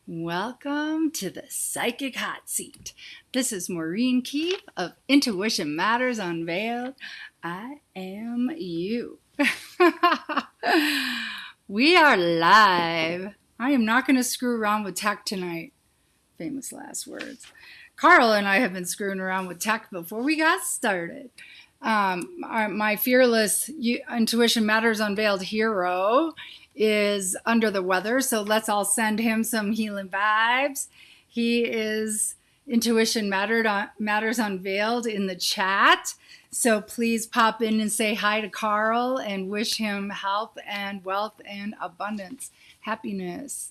Welcome to the Psychic Hot Seat. This is Maureen Keefe of Intuition Matters Unveiled. I am you. We are live. I am not going to screw around with tech tonight. Famous last words. Carl and I have been screwing around with tech before we got started. My fearless Intuition Matters Unveiled hero is under the weather, so let's all send him some healing vibes. He is Intuition Matters Unveiled in the chat, so please pop in and say hi to Carl and wish him health and wealth and abundance, happiness.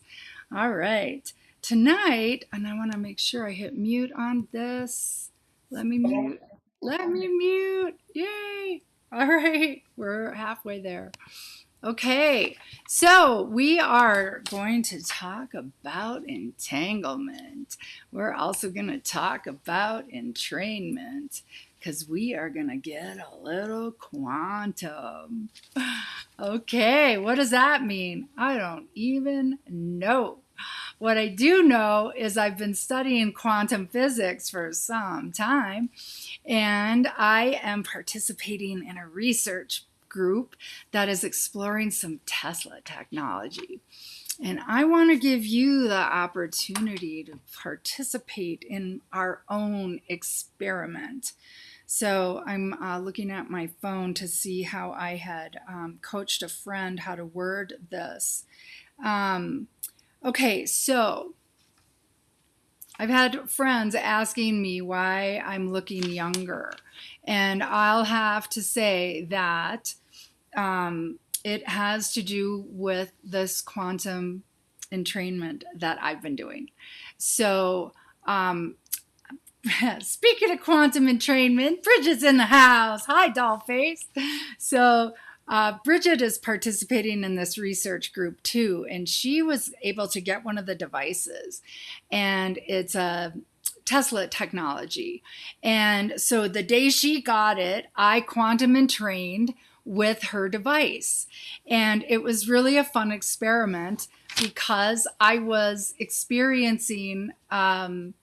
All right, tonight, and I want to make sure I hit mute on this. Let me mute. Yay. All right, we're halfway there. Okay, so we are going to talk about entanglement. We're also going to talk about entrainment because we are going to get a little quantum. Okay, what does that mean? I don't even know. What I do know is I've been studying quantum physics for some time, and I am participating in a research group that is exploring some Tesla technology. And I want to give you the opportunity to participate in our own experiment. So I'm looking at my phone to see how I had coached a friend how to word this. Okay, so I've had friends asking me why I'm looking younger. And I'll have to say that it has to do with this quantum entrainment that I've been doing. So speaking of quantum entrainment, Bridget's in the house. Hi, dollface. So Bridget is participating in this research group too, and she was able to get one of the devices, and it's a Tesla technology. And so the day she got it, I quantum entrained with her device. And it was really a fun experiment because I was experiencing I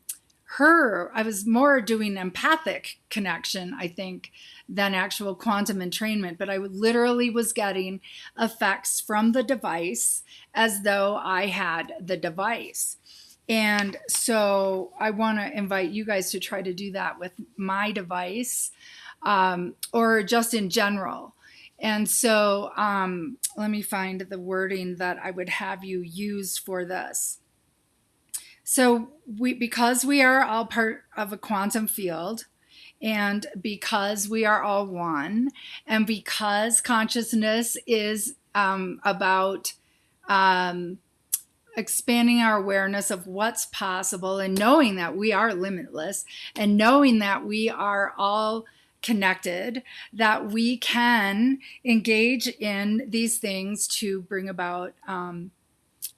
was more doing empathic connection, I think, than actual quantum entrainment, but I literally was getting effects from the device as though I had the device. And so I want to invite you guys to try to do that with my device or just in general. And so let me find the wording that I would have you use for this. So because we are all part of a quantum field, and because we are all one, and because consciousness is about expanding our awareness of what's possible and knowing that we are limitless and knowing that we are all connected, that we can engage in these things to bring about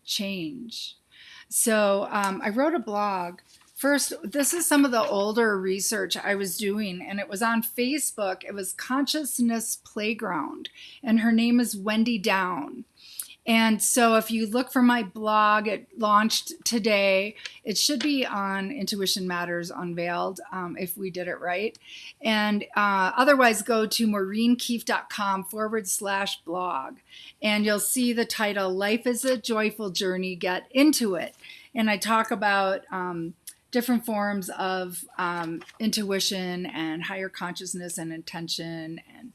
change. So I wrote a blog. First, this is some of the older research I was doing, and it was on Facebook. It was Consciousness Playground, and her name is Wendy Down. And so if you look for my blog, it launched today. It should be on Intuition Matters Unveiled if we did it right. And otherwise, go to maureenkeefe.com/blog. And you'll see the title, Life is a Joyful Journey, Get Into It. And I talk about different forms of intuition and higher consciousness and intention and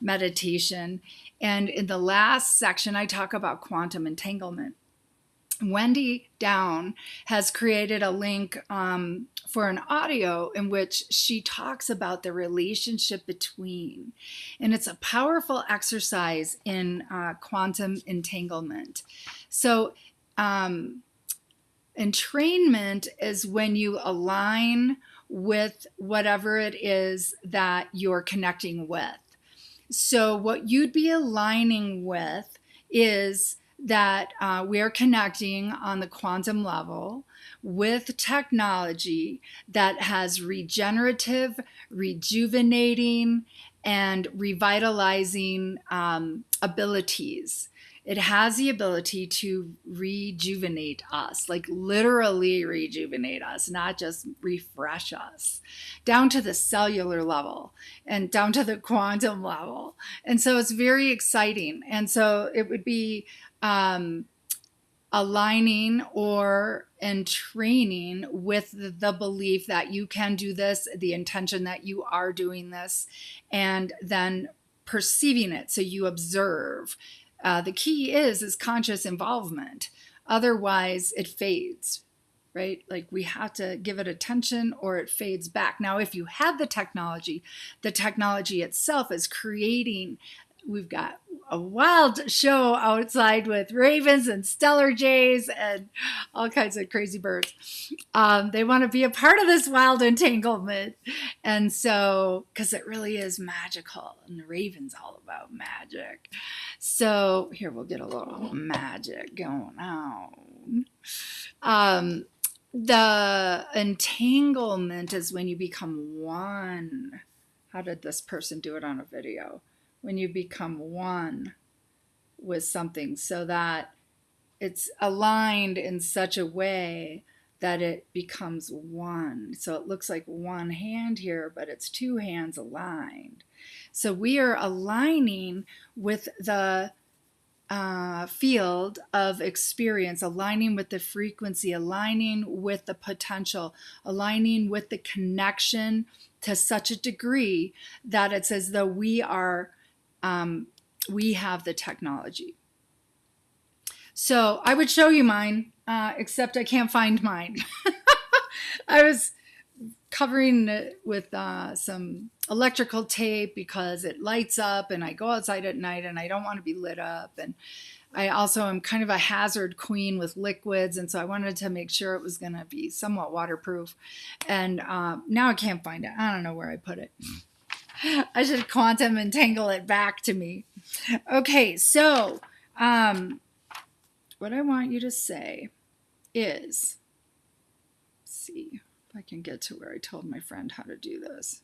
meditation. And in the last section, I talk about quantum entanglement. Wendy Down has created a link for an audio in which she talks about the relationship between. And it's a powerful exercise in quantum entanglement. So entrainment is when you align with whatever it is that you're connecting with. So what you'd be aligning with is that we are connecting on the quantum level with technology that has regenerative, rejuvenating, and revitalizing abilities. It has the ability to rejuvenate us, like literally rejuvenate us, not just refresh us, down to the cellular level and down to the quantum level. And so it's very exciting. And so it would be aligning or and training with the belief that you can do this, the intention that you are doing this, and then perceiving it. So you observe. The key is conscious involvement. Otherwise, it fades, right? Like we have to give it attention or it fades back. Now, if you have the technology itself is creating. We've got a wild show outside with ravens and stellar jays and all kinds of crazy birds. They want to be a part of this wild entanglement. And so, because it really is magical, and the raven's all about magic. So here, we'll get a little magic going on. The entanglement is when you become one. How did this person do it on a video? When you become one with something so that it's aligned in such a way that it becomes one. So it looks like one hand here, but it's two hands aligned. So we are aligning with the field of experience, aligning with the frequency, aligning with the potential, aligning with the connection to such a degree that it's as though we have the technology. So I would show you mine, except I can't find mine. I was covering it with some electrical tape because it lights up and I go outside at night and I don't want to be lit up. And I also am kind of a hazard queen with liquids. And so I wanted to make sure it was going to be somewhat waterproof. And now I can't find it. I don't know where I put it. I should quantum entangle it back to me. Okay, so what I want you to say is, let's see if I can get to where I told my friend how to do this.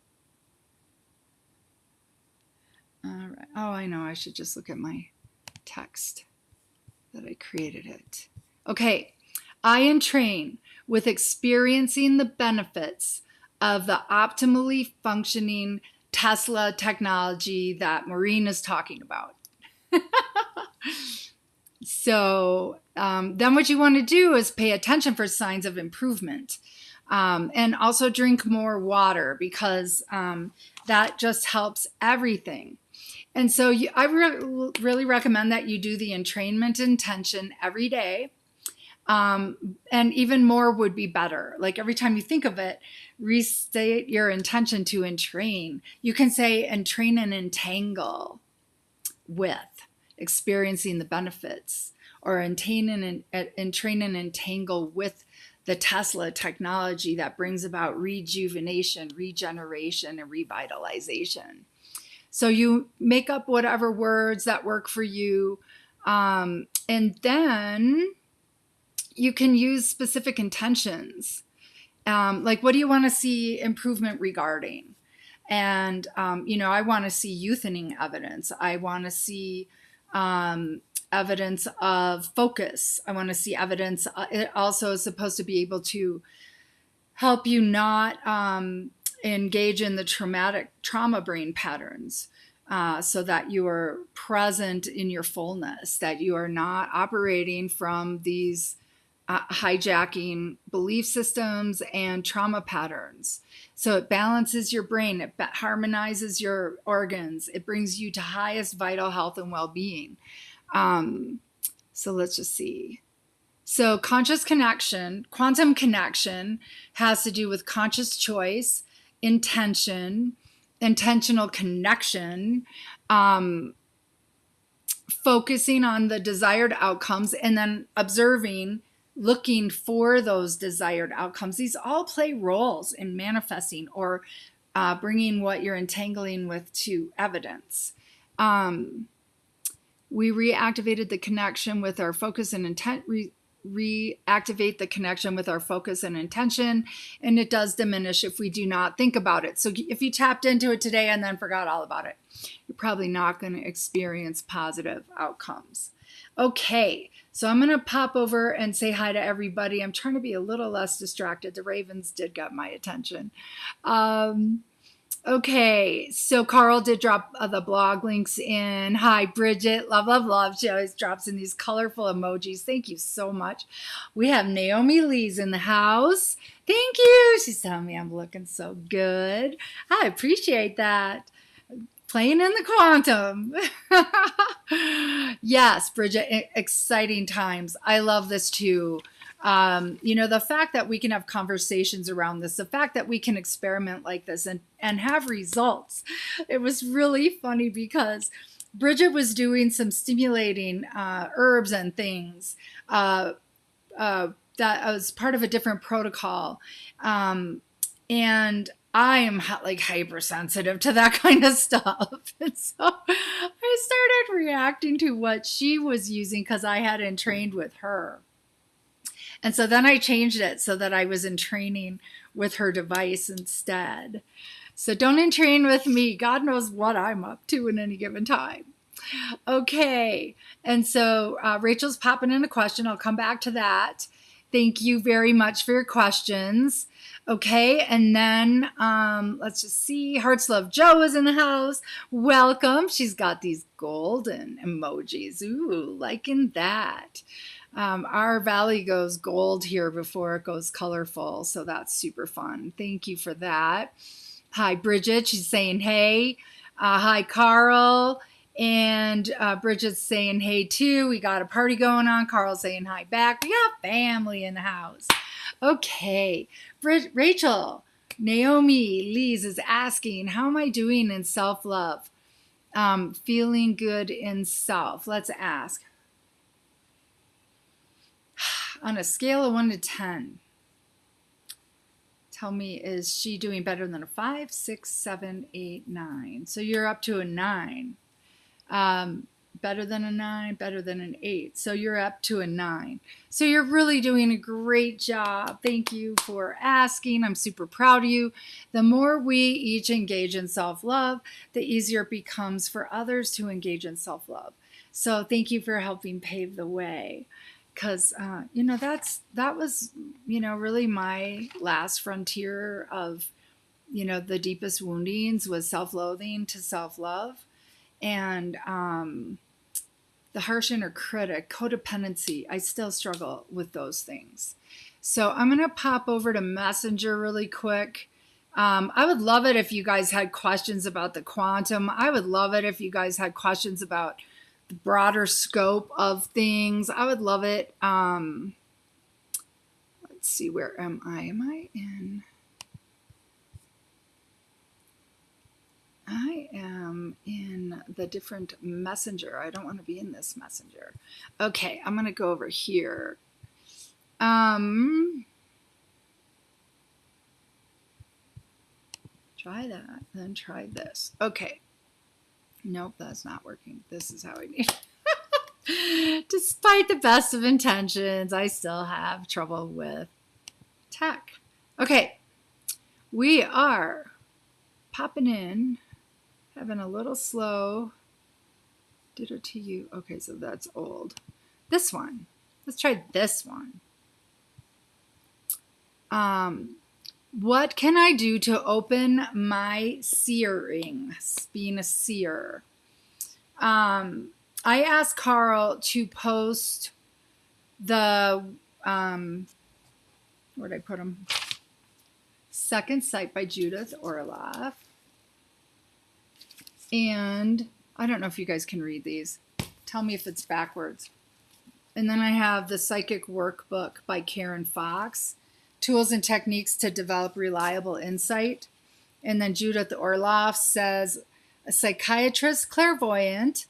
All right. Oh, I know. I should just look at my text that I created it. Okay. I entrain with experiencing the benefits of the optimally functioning Tesla technology that Maureen is talking about. So then what you want to do is pay attention for signs of improvement, and also drink more water because that just helps everything. And so I really recommend that you do the entrainment intention every day. And even more would be better. Like every time you think of it, restate your intention to entrain. You can say entrain and entangle with experiencing the benefits, or entrain and entangle with the Tesla technology that brings about rejuvenation, regeneration, and revitalization. So you make up whatever words that work for you, and then you can use specific intentions. Like, what do you want to see improvement regarding? And, I want to see youthening evidence. I want to see evidence of focus. I want to see evidence. It also is supposed to be able to help you not engage in the trauma brain patterns, so that you are present in your fullness, that you are not operating from these hijacking belief systems and trauma patterns. So it balances your brain, it harmonizes your organs, it brings you to highest vital health and well-being. So let's just see. So conscious connection, quantum connection, has to do with conscious choice, intention, intentional connection, focusing on the desired outcomes, and then observing, looking for those desired outcomes. These all play roles in manifesting or bringing what you're entangling with to evidence. We reactivated the connection with our focus and intent. Reactivate the connection with our focus and intention, and it does diminish if we do not think about it. So if you tapped into it today and then forgot all about it, you're probably not going to experience positive outcomes. Okay, so I'm going to pop over and say hi to everybody. I'm trying to be a little less distracted. The Ravens did get my attention. Okay, so Carl did drop the blog links in. Hi, Bridget. Love, love, love. She always drops in these colorful emojis. Thank you so much. We have Naomi Lee's in the house. Thank you. She's telling me I'm looking so good. I appreciate that. Playing in the quantum. Yes, Bridget, exciting times. I love this too. The fact that we can have conversations around this, the fact that we can experiment like this and have results. It was really funny because Bridget was doing some stimulating herbs and things that was part of a different protocol. And I am like hypersensitive to that kind of stuff. And so I started reacting to what she was using because I hadn't trained with her. And so then I changed it so that I was in training with her device instead. So don't entrain with me. God knows what I'm up to in any given time. Okay. And so Rachel's popping in a question. I'll come back to that. Thank you very much for your questions. Okay, and then let's just see. Hearts Love Joe is in the house. Welcome. She's got these golden emojis. Ooh, liking that. Our valley goes gold here before it goes colorful, so that's super fun. Thank you for that. Hi, Bridget. She's saying hey. Hi, Carl. And Bridget's saying hey too. We got a party going on. Carl's saying hi back. We got family in the house. Okay. Rachel, Naomi Lees is asking, how am I doing in self-love? Feeling good in self. Let's ask. On a scale of 1 to 10, tell me, is she doing better than a 5, 6, 7, 8, 9? So you're up to a 9. Better than a 9, better than an 8. So you're up to a 9. So you're really doing a great job. Thank you for asking. I'm super proud of you. The more we each engage in self-love, the easier it becomes for others to engage in self-love. So thank you for helping pave the way. Because, that was, really my last frontier of, the deepest woundings was self-loathing to self-love. And the harsh inner critic, codependency, I still struggle with those things. So I'm going to pop over to Messenger really quick. I would love it if you guys had questions about the quantum. I would love it if you guys had questions about the broader scope of things. I would love it. Let's see, where am I? Am I in? I am in the different messenger. I don't want to be in this messenger. Okay, I'm going to go over here. Try that, then try this. Okay. Nope, that's not working. This is how I need it. Despite the best of intentions, I still have trouble with tech. Okay, we are popping in. Having a little slow. Ditto to you. Okay, so that's old. This one. Let's try this one. What can I do to open my seering? Being a seer. I asked Carl to post the, where'd I put him? Second Sight by Judith Orloff. And I don't know if you guys can read these. Tell me if it's backwards. And then I have the Psychic Workbook by Karen Fox, Tools and Techniques to Develop Reliable Insight. And then Judith Orloff says, a psychiatrist clairvoyant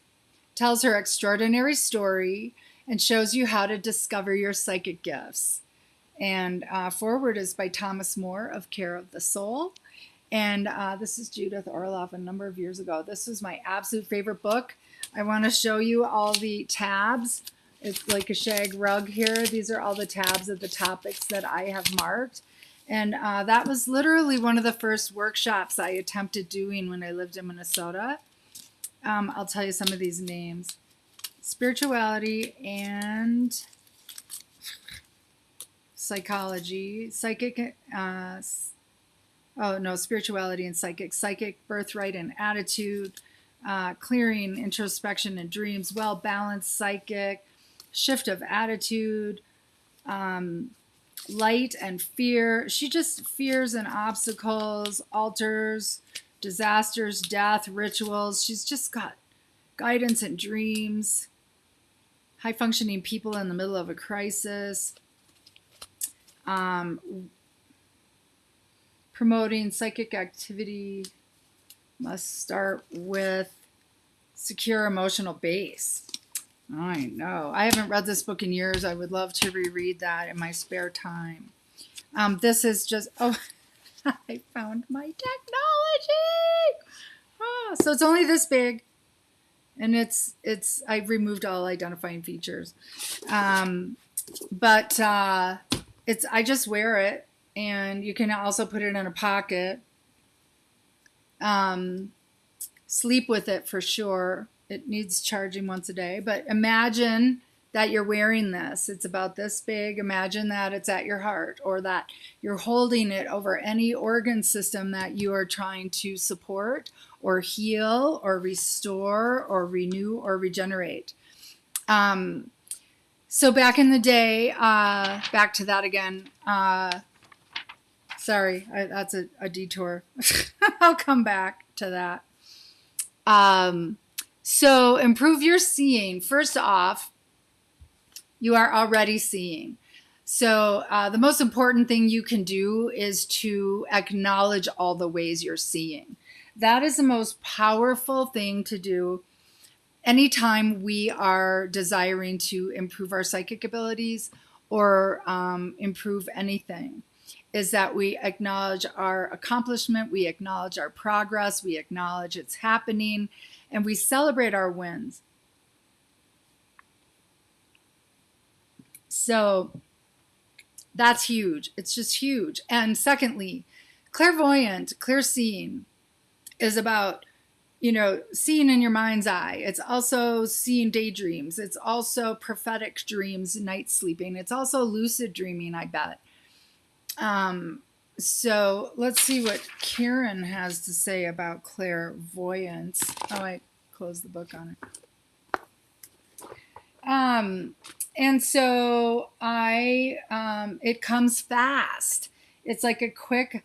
tells her extraordinary story and shows you how to discover your psychic gifts. And forward is by Thomas More of Care of the Soul. And this is Judith Orloff a number of years ago. This is my absolute favorite book. I want to show you all the tabs. It's like a shag rug here. These are all the tabs of the topics that I have marked. And that was literally one of the first workshops I attempted doing when I lived in Minnesota. I'll tell you some of these names. spirituality and psychology, spirituality and psychic birthright and attitude, clearing introspection and dreams, well-balanced psychic, shift of attitude, light and fear. She just fears and obstacles, altars, disasters, death, rituals. She's just got guidance and dreams, high-functioning people in the middle of a crisis, promoting psychic activity must start with secure emotional base. I know. I haven't read this book in years. I would love to reread that in my spare time. This is just, I found my technology. So it's only this big, and I've removed all identifying features. But I just wear it, and you can also put it in a pocket. Sleep with it for sure. It needs charging once a day, but imagine that you're wearing this. It's about this big. Imagine that it's at your heart, or that you're holding it over any organ system that you are trying to support or heal or restore or renew or regenerate. So back in the day, back to that again. Sorry, that's a detour. I'll come back to that. So improve your seeing. First off, you are already seeing. So the most important thing you can do is to acknowledge all the ways you're seeing. That is the most powerful thing to do anytime we are desiring to improve our psychic abilities or improve anything, is that we acknowledge our accomplishment, we acknowledge our progress, we acknowledge it's happening, and we celebrate our wins. So that's huge. It's just huge. And secondly, clairvoyant, clear seeing is about, seeing in your mind's eye. It's also seeing daydreams. It's also prophetic dreams, night sleeping. It's also lucid dreaming, I bet. So let's see what Karen has to say about clairvoyance. Oh, I closed the book on it. And so it comes fast. It's like a quick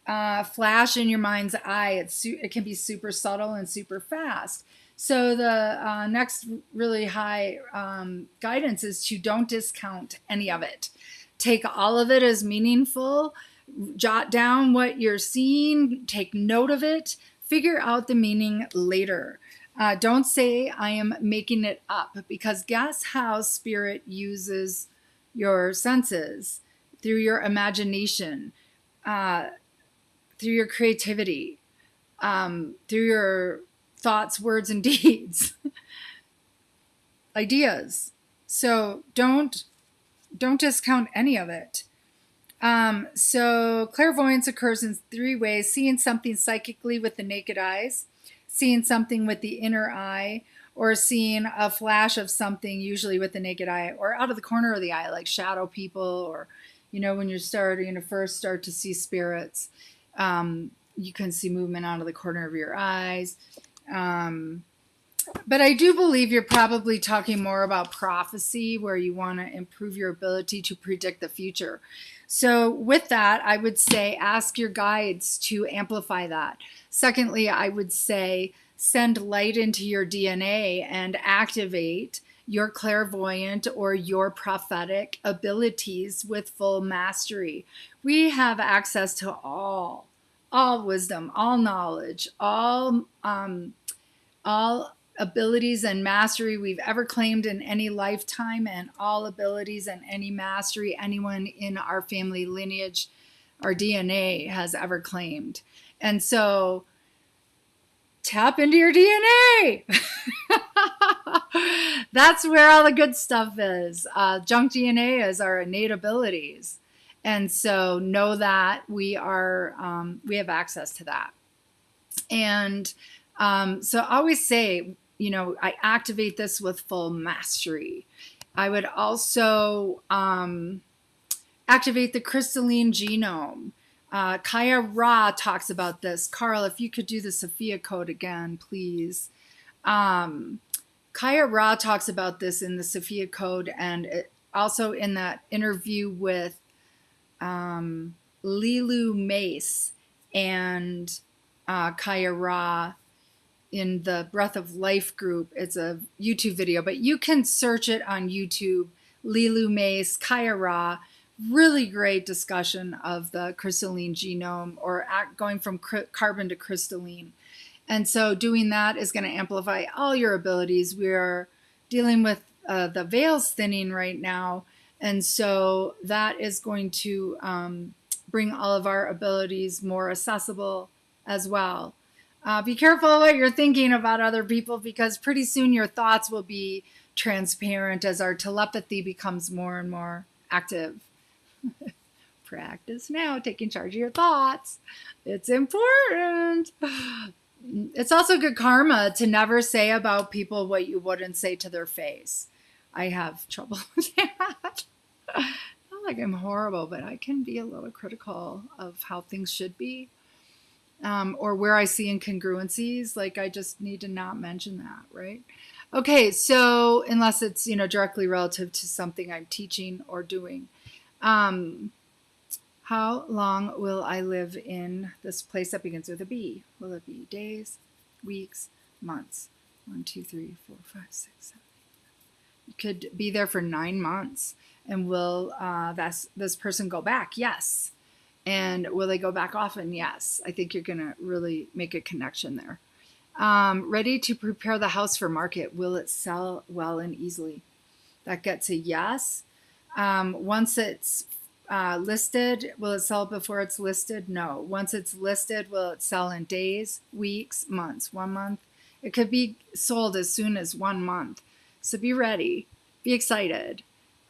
flash in your mind's eye. It can be super subtle and super fast. So the next really high guidance is to don't discount any of it. Take all of it as meaningful. Jot down what you're seeing. Take note of it. Figure out the meaning later. Don't say I am making it up, because guess how spirit uses your senses? Through your imagination, through your creativity, through your thoughts, words, and deeds, ideas. So don't discount any of it. So clairvoyance occurs in three ways: seeing something psychically with the naked eyes, seeing something with the inner eye, or seeing a flash of something, usually with the naked eye or out of the corner of the eye, like shadow people, or when you're first start to see spirits, you can see movement out of the corner of your eyes. But I do believe you're probably talking more about prophecy, where you want to improve your ability to predict the future. So with that, I would say ask your guides to amplify that. Secondly, I would say send light into your DNA and activate your clairvoyant or your prophetic abilities with full mastery. We have access to all wisdom, all knowledge, all abilities and mastery we've ever claimed in any lifetime, and all abilities and any mastery anyone in our family lineage, our DNA, has ever claimed. And so tap into your DNA. That's where all the good stuff is. Junk DNA is our innate abilities. And so know that we have access to that. And so I always say, I activate this with full mastery. I would also activate the crystalline genome. KAIA Ra talks about this. Carl, if you could do the Sophia code again, please. KAIA Ra talks about this in the Sophia code, and also in that interview with Lilu Mace and KAIA Ra in the Breath of Life group. It's a YouTube video, but you can search it on YouTube. Lilu Mace, KAIA Ra, really great discussion of the crystalline genome, or going from carbon to crystalline. And so doing that is going to amplify all your abilities. We are dealing with the veils thinning right now. And so that is going to bring all of our abilities more accessible as well. Be careful what you're thinking about other people, because pretty soon your thoughts will be transparent as our telepathy becomes more and more active. Practice now, taking charge of your thoughts. It's important. It's also good karma to never say about people what you wouldn't say to their face. I have trouble with that. Not like I'm horrible, but I can be a little critical of how things should be. Or where I see incongruencies, like I just need to not mention that, right? Okay, so unless it's, directly relative to something I'm teaching or doing. How long will I live in this place that begins with a B? Will it be days, weeks, months? 1, 2, 3, 4, 5, 6, 7, 8. You could be there for 9 months. And will this person go back? Yes. And will they go back often? Yes. I think you're going to really make a connection there. Ready to prepare the house for market. Will it sell well and easily? That gets a yes. Once it's listed, will it sell before it's listed? No. Once it's listed, will it sell in days, weeks, months? 1 month? It could be sold as soon as 1 month. So be ready. Be excited.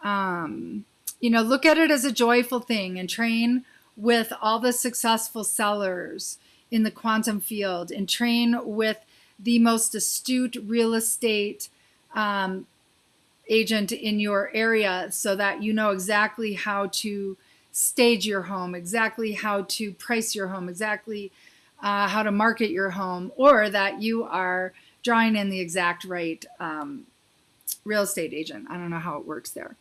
Look at it as a joyful thing and train with all the successful sellers in the quantum field, and train with the most astute real estate agent in your area, so that you know exactly how to stage your home, exactly how to price your home, exactly how to market your home, or that you are drawing in the exact right real estate agent. I don't know how it works there.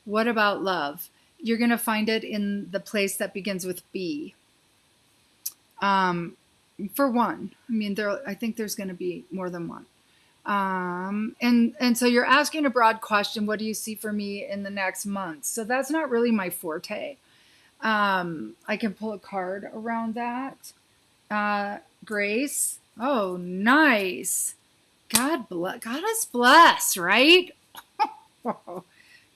What about love? You're going to find it in the place that begins with B. For one, I think there's going to be more than one. And so you're asking a broad question. What do you see for me in the next month? So that's not really my forte. I can pull a card around that. Grace. Oh, nice. God us bless, right?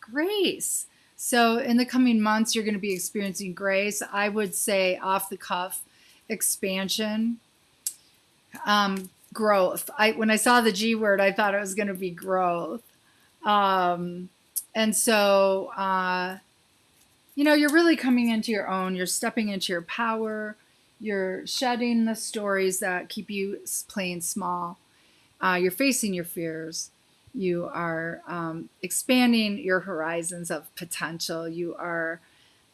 Grace. So in the coming months, you're going to be experiencing grace. I would say off the cuff, expansion, growth. When I saw the G word, I thought it was going to be growth. And so, you're really coming into your own. You're stepping into your power. You're shedding the stories that keep you playing small. You're facing your fears. You are expanding your horizons of potential. You are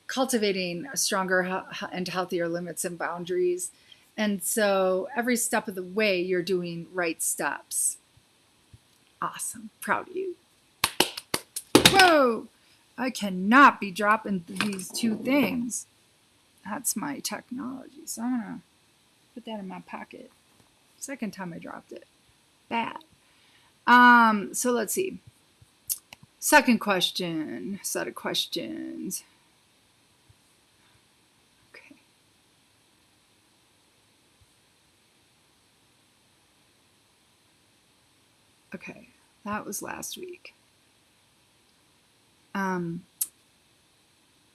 cultivating stronger and healthier limits and boundaries. And so every step of the way, you're doing right steps. Awesome. Proud of you. Whoa! I cannot be dropping these two things. That's my technology. So I'm going to put that in my pocket. Second time I dropped it. Bad. So let's see. Second question, set of questions. Okay. Okay, that was last week.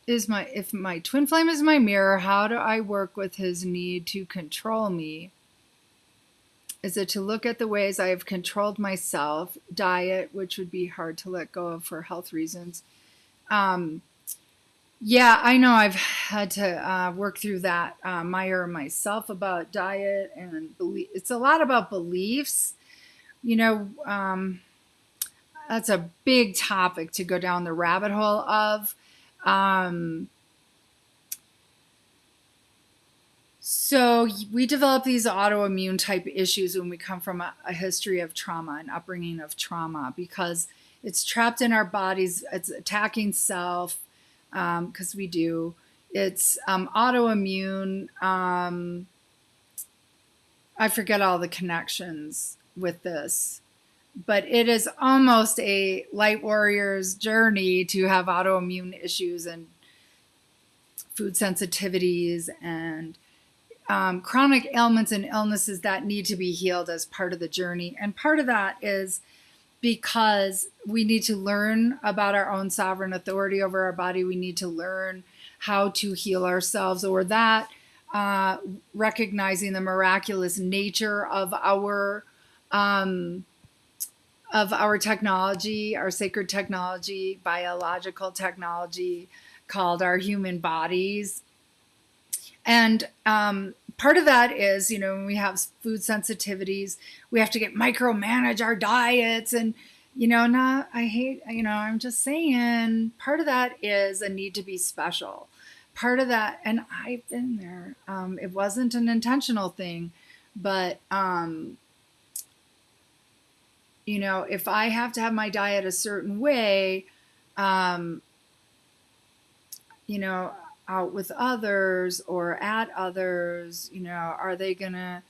If my twin flame is my mirror, how do I work with his need to control me? Is it to look at the ways I have controlled myself, diet, which would be hard to let go of for health reasons? Yeah, I know I've had to work through that mire myself about diet and belief. It's a lot about beliefs. you know, that's a big topic to go down the rabbit hole of. So we develop these autoimmune type issues when we come from a history of trauma, an upbringing of trauma, because it's trapped in our bodies. It's attacking self, because we do. It's autoimmune. I forget all the connections with this, but it is almost a light warrior's journey to have autoimmune issues and food sensitivities and chronic ailments and illnesses that need to be healed as part of the journey. And part of that is because we need to learn about our own sovereign authority over our body. We need to learn how to heal ourselves, or that recognizing the miraculous nature of our technology, our sacred technology, biological technology called our human bodies. And part of that is, when we have food sensitivities, we have to micromanage our diets. And, I'm just saying, part of that is a need to be special. Part of that, and I've been there, it wasn't an intentional thing, but, if I have to have my diet a certain way, out with others or at others, are they gonna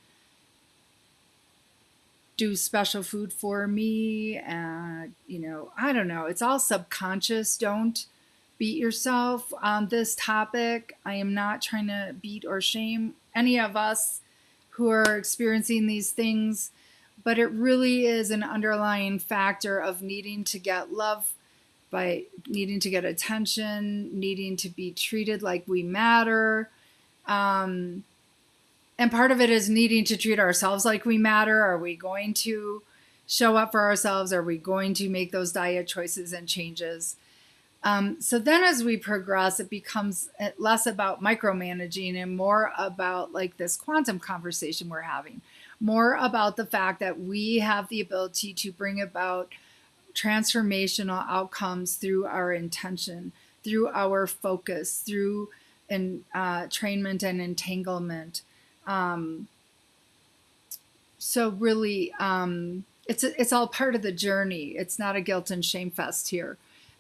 do special food for me? And I don't know, it's all subconscious. Don't beat yourself on this topic. I am not trying to beat or shame any of us who are experiencing these things, but it really is an underlying factor of needing to get love, by needing to get attention, needing to be treated like we matter. And part of it is needing to treat ourselves like we matter. Are we going to show up for ourselves? Are we going to make those diet choices and changes? So then as we progress, it becomes less about micromanaging and more about like this quantum conversation we're having, more about the fact that we have the ability to bring about transformational outcomes through our intention, through our focus, through entrainment and entanglement. So really, it's all part of the journey. It's not a guilt and shame fest here.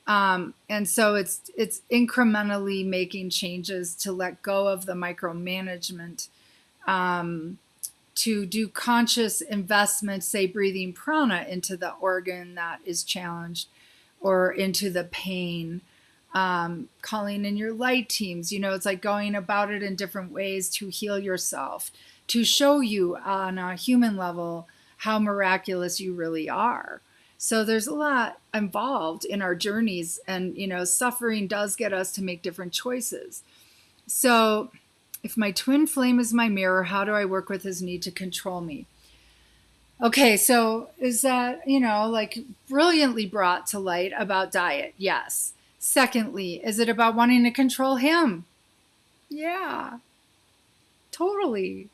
And so it's incrementally making changes to let go of the micromanagement, to do conscious investment, say breathing prana into the organ that is challenged or into the pain, calling in your light teams. It's like going about it in different ways to heal yourself, to show you on a human level how miraculous you really are. So there's a lot involved in our journeys, and suffering does get us to make different choices. So if my twin flame is my mirror, how do I work with his need to control me? Okay, so is that, like brilliantly brought to light about diet? Yes. Secondly, is it about wanting to control him? Yeah, totally.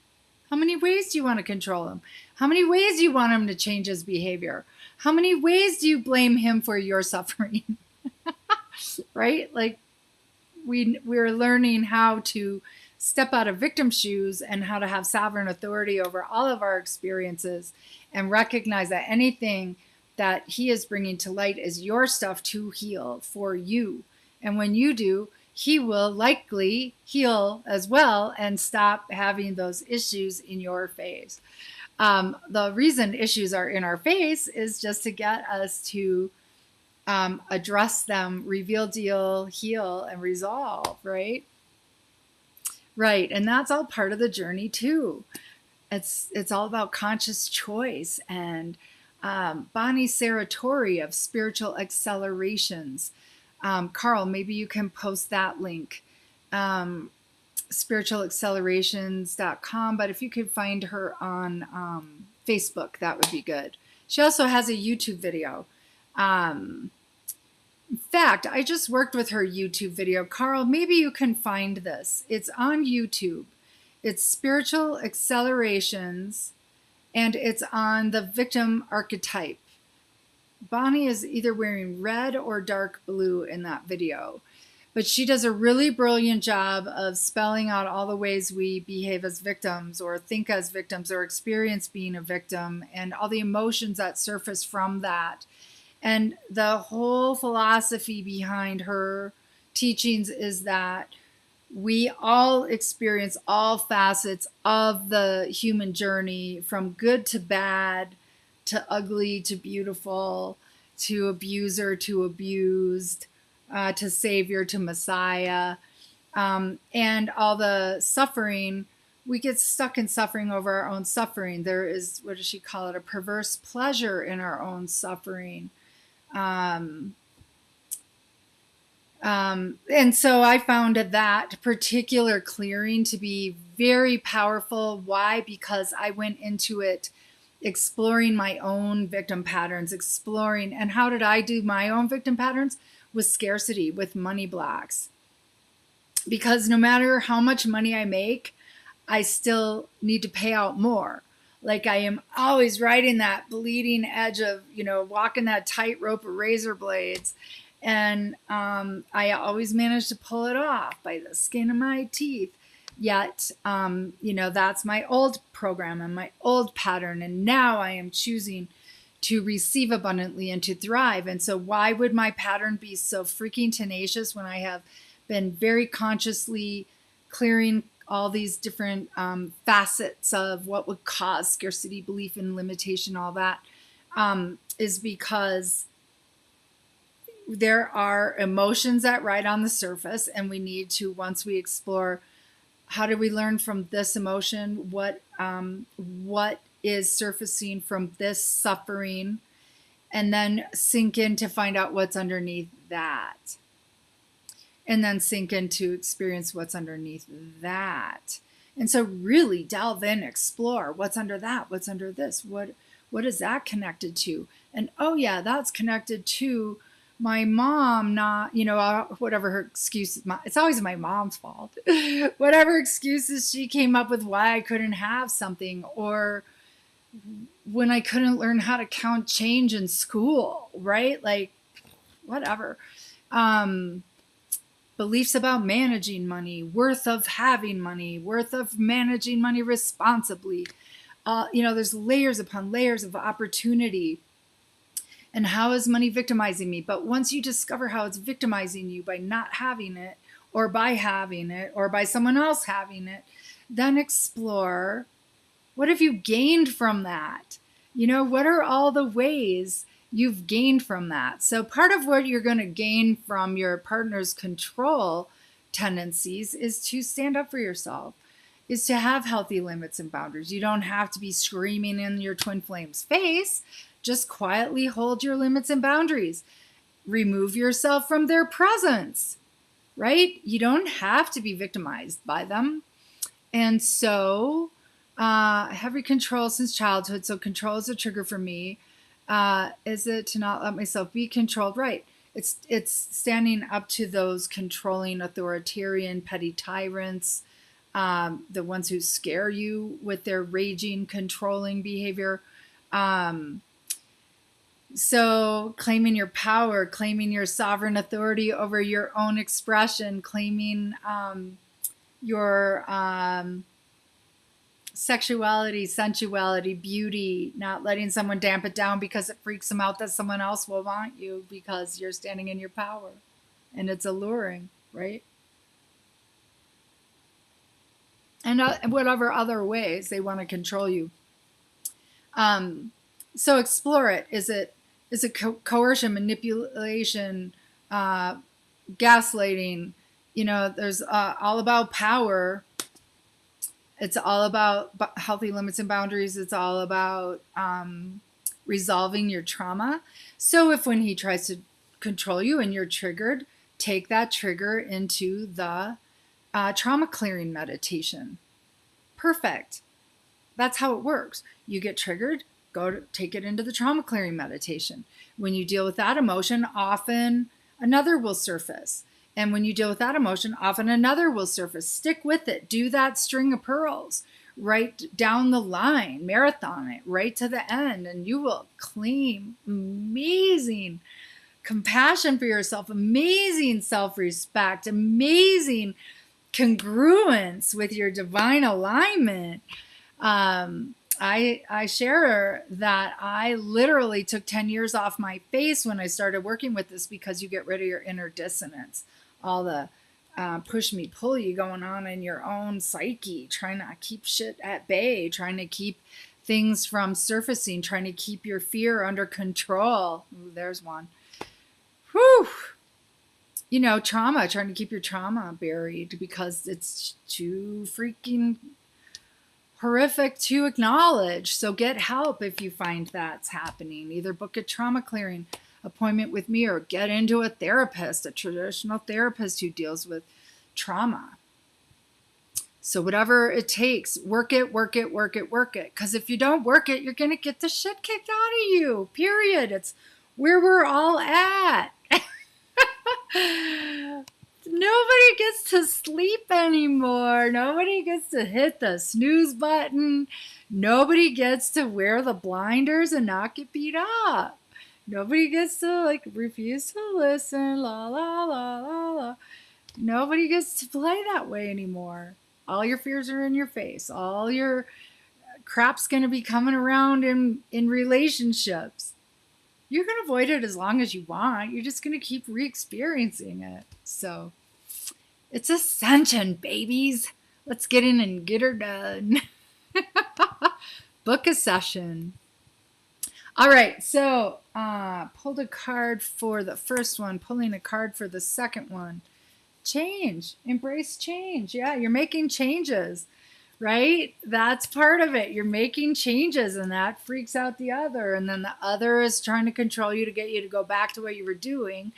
How many ways do you want to control him? How many ways do you want him to change his behavior? How many ways do you blame him for your suffering? Right? Like we're learning how to step out of victim shoes and how to have sovereign authority over all of our experiences and recognize that anything that he is bringing to light is your stuff to heal for you. And when you do, he will likely heal as well and stop having those issues in your face. The reason issues are in our face is just to get us to address them, reveal, deal, heal, and resolve, right? Right. And that's all part of the journey too. It's all about conscious choice. And Bonnie Saratori of Spiritual Accelerations. Carl, maybe you can post that link. Spiritualaccelerations.com. But if you could find her on Facebook, that would be good. She also has a YouTube video. In fact, I just worked with her YouTube video. Carl, maybe you can find this. It's on YouTube. It's Spiritual Accelerations, and it's on the victim archetype. Bonnie is either wearing red or dark blue in that video. But she does a really brilliant job of spelling out all the ways we behave as victims or think as victims or experience being a victim and all the emotions that surface from that. And the whole philosophy behind her teachings is that we all experience all facets of the human journey, from good to bad, to ugly to beautiful, to abuser to abused, to savior to Messiah, and all the suffering. We get stuck in suffering over our own suffering. There is, what does she call it, a perverse pleasure in our own suffering. And so I found that particular clearing to be very powerful. Why? Because I went into it exploring my own victim patterns, and how did I do my own victim patterns? With scarcity, with money blocks. Because no matter how much money I make, I still need to pay out more. Like I am always riding that bleeding edge of, walking that tightrope of razor blades. And I always manage to pull it off by the skin of my teeth. Yet, that's my old program and my old pattern. And now I am choosing to receive abundantly and to thrive. And so why would my pattern be so freaking tenacious when I have been very consciously clearing all these different facets of what would cause scarcity, belief in limitation, all that, is because there are emotions that ride on the surface, and we need to, once we explore, how do we learn from this emotion? What is surfacing from this suffering? And then sink in to find out what's underneath that. And then sink in to experience what's underneath that. And so really delve in, explore what's under that, what's under this, what is that connected to? And oh yeah, that's connected to my mom not, whatever her excuses, it's always my mom's fault. Whatever excuses she came up with why I couldn't have something, or when I couldn't learn how to count change in school, right? Like whatever. Beliefs about managing money, worth of having money, worth of managing money responsibly. There's layers upon layers of opportunity. And how is money victimizing me? But once you discover how it's victimizing you by not having it, or by having it, or by someone else having it, then explore, what have you gained from that? What are all the ways you've gained from that? So part of what you're going to gain from your partner's control tendencies is to stand up for yourself, is to have healthy limits and boundaries. You don't have to be screaming in your twin flame's face. Just quietly hold your limits and boundaries. Remove yourself from their presence, right? You don't have to be victimized by them. And so heavy control since childhood. So control is a trigger for me. Is it to not let myself be controlled? Right. It's standing up to those controlling, authoritarian, petty tyrants, the ones who scare you with their raging, controlling behavior. So claiming your power, claiming your sovereign authority over your own expression, claiming your sexuality, sensuality, beauty, not letting someone damp it down because it freaks them out that someone else will want you because you're standing in your power and it's alluring, right? And whatever other ways they want to control you. So explore it. Is it coercion, manipulation, gaslighting? There's all about power. It's all about healthy limits and boundaries. It's all about resolving your trauma. So if when he tries to control you and you're triggered, take that trigger into the trauma clearing meditation. Perfect. That's how it works. You get triggered, take it into the trauma clearing meditation. When you deal with that emotion, often another will surface. And when you deal with that emotion, often another will surface. Stick with it. Do that string of pearls, right down the line, marathon it right to the end, and you will claim amazing compassion for yourself, amazing self-respect, amazing congruence with your divine alignment. I share that I literally took 10 years off my face when I started working with this, because you get rid of your inner dissonance, all the push me, pull you going on in your own psyche, trying to keep shit at bay, trying to keep things from surfacing, trying to keep your fear under control. Ooh, there's one. Whew. You know, trauma, trying to keep your trauma buried because it's too freaking horrific to acknowledge. So get help if you find that's happening. Either book a trauma clearing appointment with me, or get into a therapist, a traditional therapist who deals with trauma. So whatever it takes, work it, work it, work it, work it. Because if you don't work it, you're going to get the shit kicked out of you, period. It's where we're all at. Nobody gets to sleep anymore. Nobody gets to hit the snooze button. Nobody gets to wear the blinders and not get beat up. Nobody gets to refuse to listen. La la la la la. Nobody gets to play that way anymore. All your fears are in your face. All your crap's going to be coming around in relationships. You can avoid it as long as you want. You're just going to keep re-experiencing it. So it's Ascension, babies. Let's get in and get her done. Book a session. All right, so pulled a card for the first one, pulling a card for the second one. Change. Embrace change. Yeah, you're making changes, right? That's part of it. You're making changes, and that freaks out the other. And then the other is trying to control you to get you to go back to what you were doing.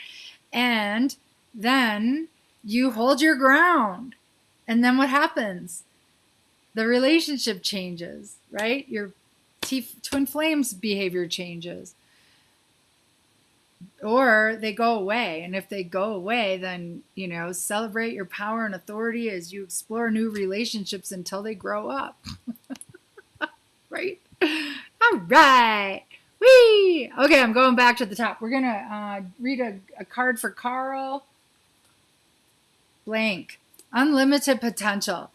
And then you hold your ground. And then what happens? The relationship changes, right? Your twin flames behavior changes. Or they go away. And if they go away, then, celebrate your power and authority as you explore new relationships until they grow up. Right? All right. Whee! Okay, I'm going back to the top. We're going to read a card for Carl. Blank. Unlimited potential.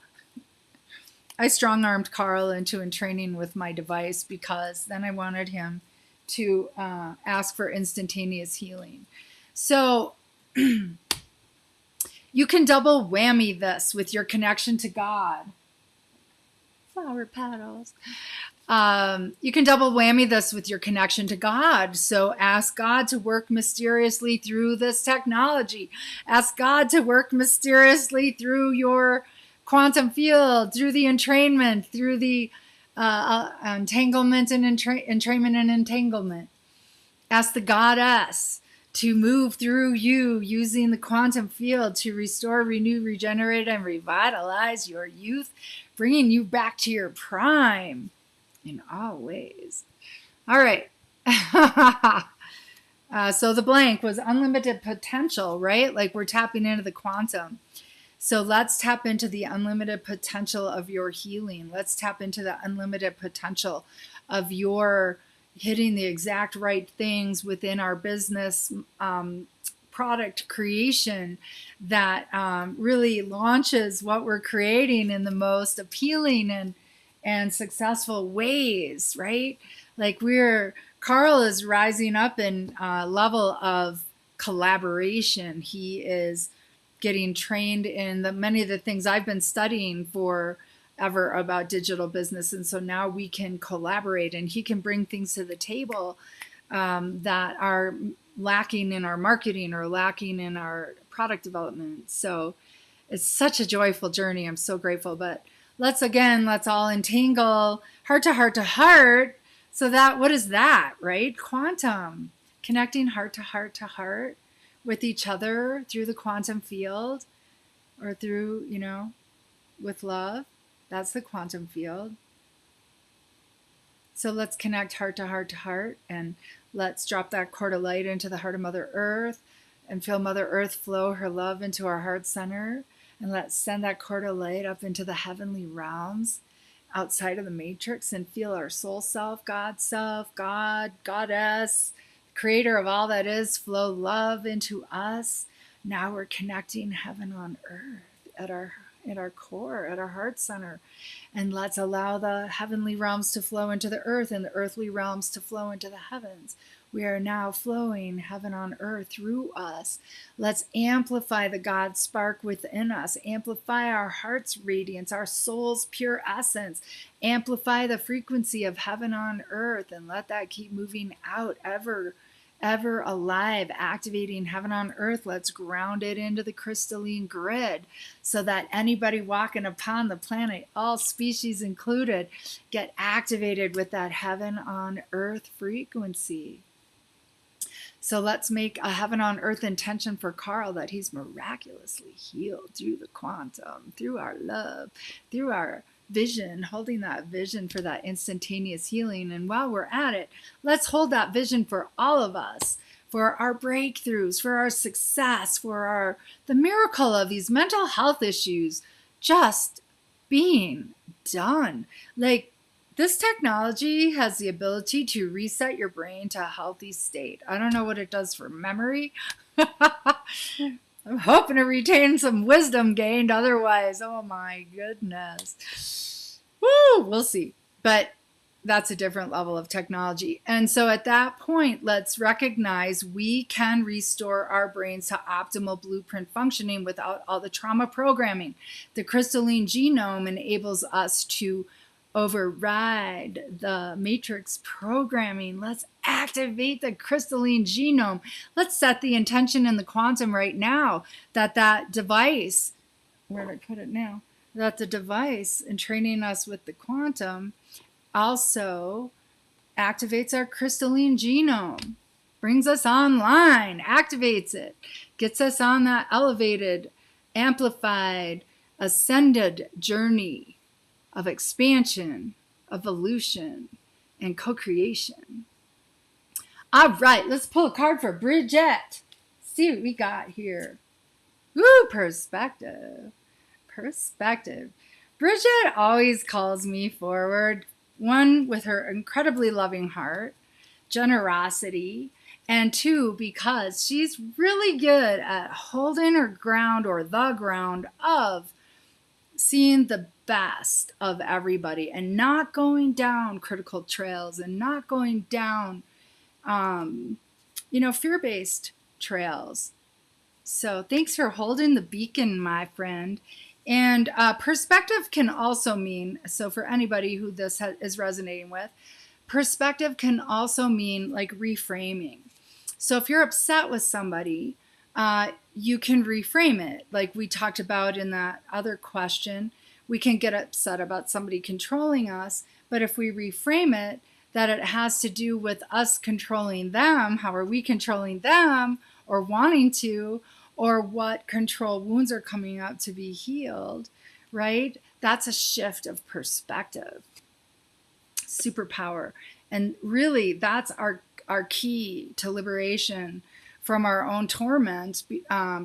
I strong-armed Carl into training with my device because then I wanted him to ask for instantaneous healing. So you can double whammy this with your connection to God. Flower petals. You can double whammy this with your connection to God. So ask God to work mysteriously through this technology. Ask God to work mysteriously through your quantum field, through the entrainment, through the entanglement and entrainment and entanglement. Ask the goddess to move through you using the quantum field to restore, renew, regenerate, and revitalize your youth, bringing you back to your prime in all ways. All right. So the blank was unlimited potential, right? Like we're tapping into the quantum. So let's tap into the unlimited potential of your healing. Let's tap into the unlimited potential of your hitting the exact right things within our business product creation that really launches what we're creating in the most appealing and successful ways, right? Like Carl is rising up in level of collaboration. He is getting trained in many of the things I've been studying forever about digital business. And so now we can collaborate and he can bring things to the table that are lacking in our marketing or lacking in our product development. So it's such a joyful journey. I'm so grateful. But let's all entangle heart to heart to heart. So what is that, right? Quantum, connecting heart to heart to heart with each other through the quantum field or through, with love. That's the quantum field. So let's connect heart to heart to heart, and let's drop that cord of light into the heart of Mother Earth and feel Mother Earth flow her love into our heart center. And let's send that cord of light up into the heavenly realms outside of the matrix and feel our soul self, God, Goddess, creator of all that is, flow love into us. Now we're connecting heaven on earth at our core, at our heart center. And let's allow the heavenly realms to flow into the earth and the earthly realms to flow into the heavens. We are now flowing heaven on earth through us. Let's amplify the God spark within us, amplify our heart's radiance, our soul's pure essence, amplify the frequency of heaven on earth, and let that keep moving out ever alive, activating heaven on earth. Let's ground it into the crystalline grid so that anybody walking upon the planet, all species included, get activated with that heaven on earth frequency. So let's make a heaven on earth intention for Carl that he's miraculously healed through the quantum, through our love, through our vision, holding that vision for that instantaneous healing. And while we're at it, let's hold that vision for all of us, for our breakthroughs, for our success, for the miracle of these mental health issues just being done. Like, this technology has the ability to reset your brain to a healthy state. I don't know what it does for memory. I'm hoping to retain some wisdom gained. Otherwise, oh my goodness. Woo, we'll see. But that's a different level of technology. And so at that point, let's recognize we can restore our brains to optimal blueprint functioning without all the trauma programming. The crystalline genome enables us to override the matrix programming. Let's activate the crystalline genome. Let's set the intention in the quantum right now that device, where did I put it now? That the device in training us with the quantum also activates our crystalline genome, brings us online, activates it, gets us on that elevated, amplified, ascended journey of expansion, evolution, and co-creation. All right, let's pull a card for Bridget. See what we got here. Woo, perspective. Perspective. Bridget always calls me forward, one, with her incredibly loving heart, generosity, and two, because she's really good at holding her ground or the ground of seeing the best of everybody and not going down critical trails and not going down, fear-based trails. So thanks for holding the beacon, my friend. And perspective can also mean, so for anybody who this is resonating with, perspective can also mean like reframing. So if you're upset with somebody, you can reframe it. Like we talked about in that other question, we can get upset about somebody controlling us, but if we reframe it, that it has to do with us controlling them, how are we controlling them or wanting to, or what control wounds are coming up to be healed, right? That's a shift of perspective. Superpower. And really, that's our key to liberation from our own torment,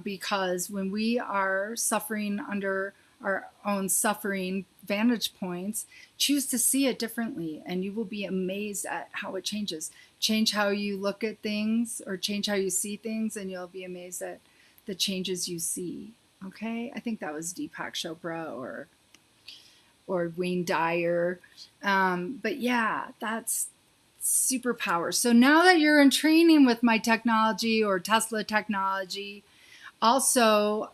because when we are suffering under our own suffering vantage points, choose to see it differently, and you will be amazed at how it changes. Change how you look at things or change how you see things, and you'll be amazed at the changes you see. Okay? I think that was Deepak Chopra or Wayne Dyer. But yeah, that's superpower. So now that you're in training with my technology or Tesla technology, also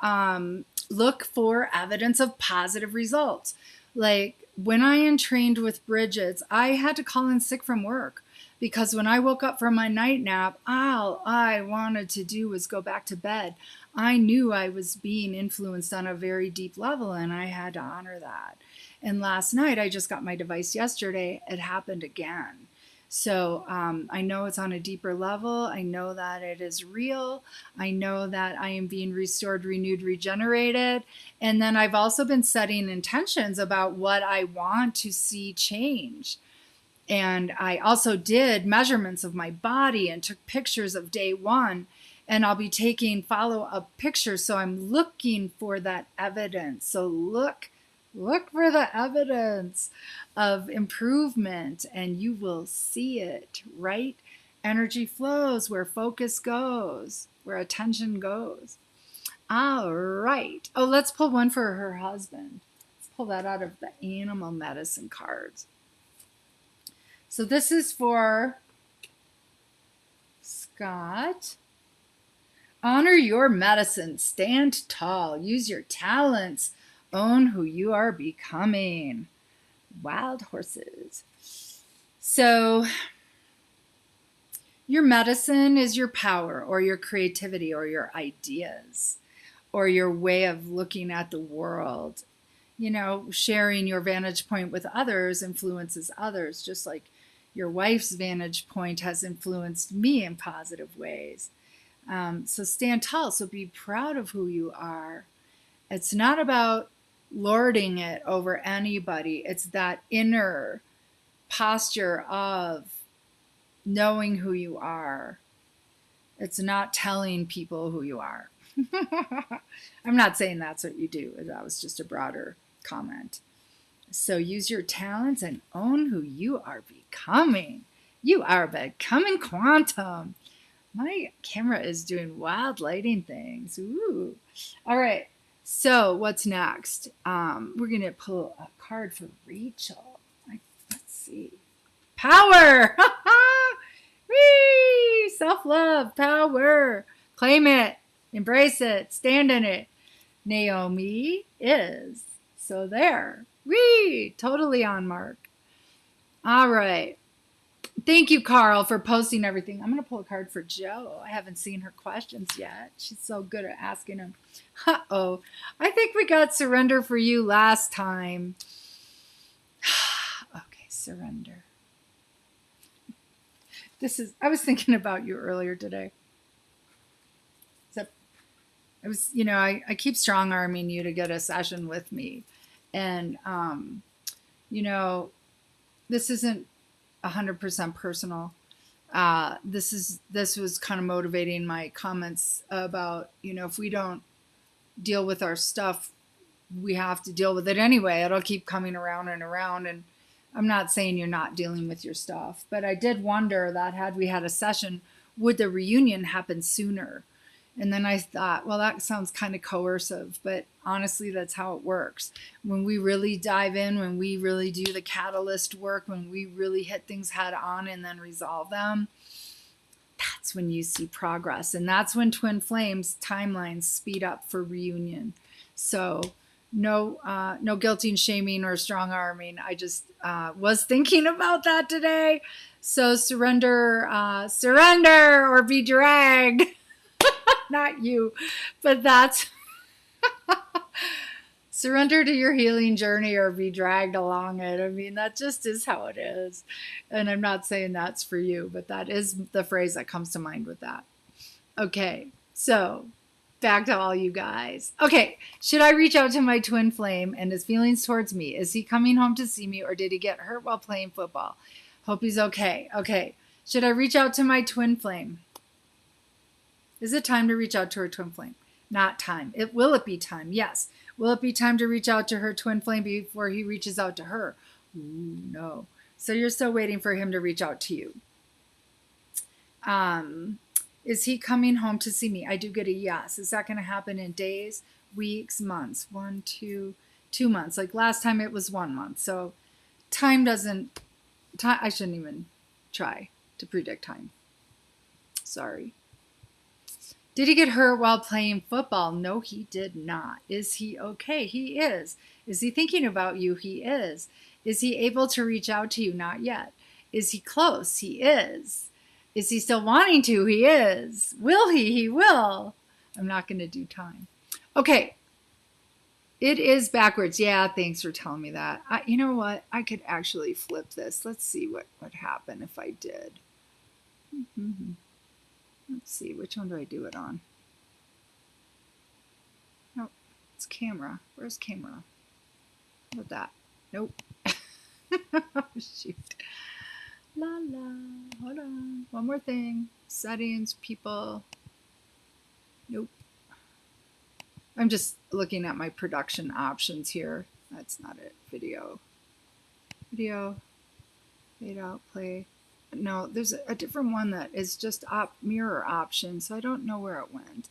look for evidence of positive results. Like when I entrained with Bridget's, I had to call in sick from work because when I woke up from my night nap, all I wanted to do was go back to bed. I knew I was being influenced on a very deep level, and I had to honor that. And last night, I just got my device yesterday. It happened again. So I know it's on a deeper level. I know that it is real. I know that I am being restored, renewed, regenerated. And then I've also been setting intentions about what I want to see change. And I also did measurements of my body and took pictures of day one. And I'll be taking follow-up pictures. So I'm looking for that evidence. So look Look for the evidence of improvement and you will see it, right? Energy flows where focus goes, where attention goes. All right. Oh, let's pull one for her husband. Let's pull that out of the animal medicine cards. So this is for Scott. Honor your medicine. Stand tall. Use your talents. Own who you are becoming. Wild horses. So your medicine is your power or your creativity or your ideas or your way of looking at the world. You know, sharing your vantage point with others influences others, just like your wife's vantage point has influenced me in positive ways. So stand tall. So be proud of who you are. It's not about lording it over anybody. It's that inner posture of knowing who you are. It's not telling people who you are. I'm not saying that's what you do. That was just a broader comment. So use your talents and own who you are becoming. You are becoming quantum. My camera is doing wild lighting things. Ooh. All right. So what's next? We're going to pull a card for Rachel. Let's see. Power. Whee! Self-love. Power. Claim it. Embrace it. Stand in it. Naomi is. So there. Whee! Totally on mark. All right. Thank you, Carl, for posting everything. I'm going to pull a card for Joe. I haven't seen her questions yet. She's so good at asking them. Uh-oh. I think we got surrender for you last time. Okay, surrender. I was thinking about you earlier today. I keep strong arming you to get a session with me. And, this isn't 100% personal. This was kind of motivating my comments about, if we don't deal with our stuff, we have to deal with it anyway. It'll keep coming around and around. And I'm not saying you're not dealing with your stuff, but I did wonder that had we had a session, would the reunion happen sooner? And then I thought, well, that sounds kind of coercive, but honestly, that's how it works. When we really dive in, when we really do the catalyst work, when we really hit things head on and then resolve them, that's when you see progress. And that's when twin flames timelines speed up for reunion. So no guilting, shaming, or strong arming. I just was thinking about that today. So surrender or be dragged. Not you, but that's surrender to your healing journey or be dragged along it. I mean, that just is how it is. And I'm not saying that's for you, but that is the phrase that comes to mind with that. Okay, so back to all you guys. Okay, should I reach out to my twin flame and his feelings towards me? Is he coming home to see me or did he get hurt while playing football? Hope he's okay. Okay, should I reach out to my twin flame? Is it time to reach out to her twin flame? Not time. Will it be time? Yes. Will it be time to reach out to her twin flame before he reaches out to her? Ooh, no. So you're still waiting for him to reach out to you. Is he coming home to see me? I do get a yes. Is that going to happen in days, weeks, months? 1, 2 months. Like last time it was 1 month. So I shouldn't even try to predict time. Sorry. Did he get hurt while playing football? No, he did not. Is he okay? He is. Is he thinking about you? He is. Is he able to reach out to you? Not yet. Is he close? He is. Is he still wanting to? He is. Will he? He will. I'm not going to do time. Okay. It is backwards. Yeah, thanks for telling me that. You know what? I could actually flip this. Let's see what would happen if I did. Let's see, which one do I do it on? Nope, it's camera. Where's camera? What that? Nope. Oh, shoot. La la. Hold on. One more thing. Settings, people. Nope. I'm just looking at my production options here. that's not it. Video, fade out, play. No, there's a different one that is just mirror option, so I don't know where it went.